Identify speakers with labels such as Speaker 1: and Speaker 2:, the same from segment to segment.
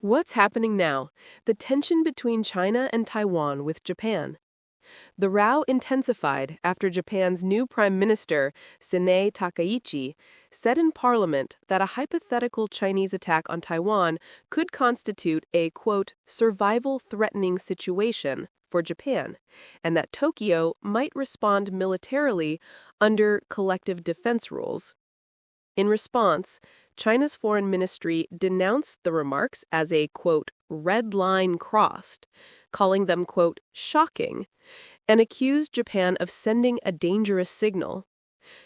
Speaker 1: What's happening now? The tension between China and Taiwan with Japan. The row intensified after Japan's new prime minister, Sanae Takaichi, said in parliament that a hypothetical Chinese attack on Taiwan could constitute a, quote, survival-threatening situation for Japan, and that Tokyo might respond militarily under collective defense rules. In response, China's foreign ministry denounced the remarks as a, quote, red line crossed, calling them, quote, shocking, and accused Japan of sending a dangerous signal.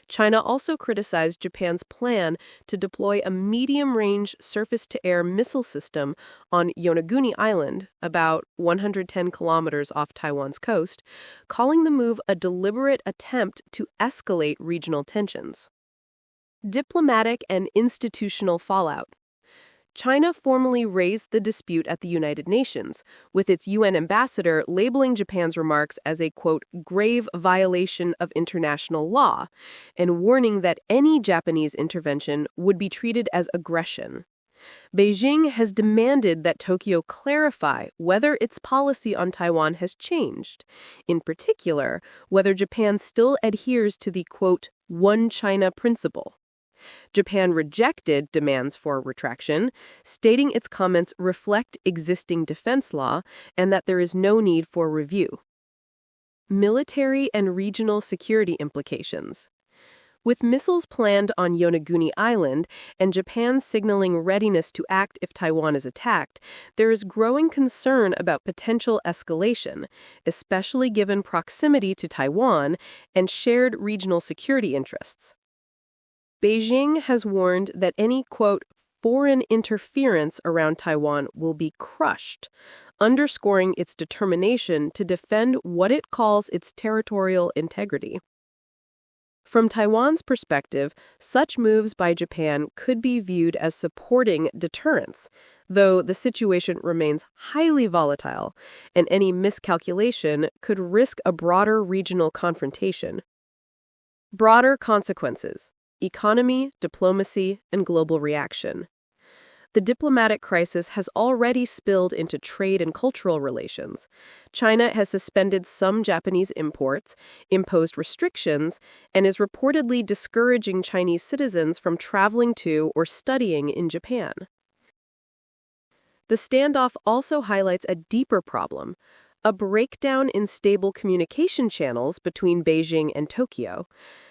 Speaker 1: China also criticized Japan's plan to deploy a medium-range surface-to-air missile system on Yonaguni Island, about 110 kilometers off Taiwan's coast, calling the move a deliberate attempt to escalate regional tensions. Diplomatic and institutional fallout. China formally raised the dispute at the United Nations, with its UN ambassador labeling Japan's remarks as a, quote, grave violation of international law, and warning that any Japanese intervention would be treated as aggression. Beijing has demanded that Tokyo clarify whether its policy on Taiwan has changed, in particular, whether Japan still adheres to the, quote, one China principle. Japan rejected demands for retraction, stating its comments reflect existing defense law and that there is no need for review. Military and regional security implications. With missiles planned on Yonaguni Island and Japan signaling readiness to act if Taiwan is attacked, there is growing concern about potential escalation, especially given proximity to Taiwan and shared regional security interests. Beijing has warned that any, quote, foreign interference around Taiwan will be crushed, underscoring its determination to defend what it calls its territorial integrity. From Taiwan's perspective, such moves by Japan could be viewed as supporting deterrence, though the situation remains highly volatile, and any miscalculation could risk a broader regional confrontation. Broader consequences. Economy, diplomacy, and global reaction. The diplomatic crisis has already spilled into trade and cultural relations. China has suspended some Japanese imports, imposed restrictions, and is reportedly discouraging Chinese citizens from traveling to or studying in Japan. The standoff also highlights a deeper problem, a breakdown in stable communication channels between Beijing and Tokyo.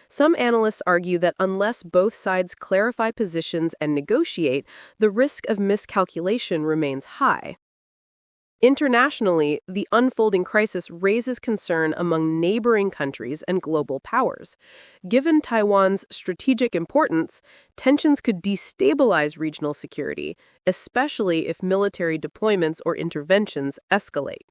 Speaker 1: Some analysts argue that unless both sides clarify positions and negotiate, the risk of miscalculation remains high. Internationally, the unfolding crisis raises concern among neighboring countries and global powers. Given Taiwan's strategic importance, tensions could destabilize regional security, especially if military deployments or interventions escalate.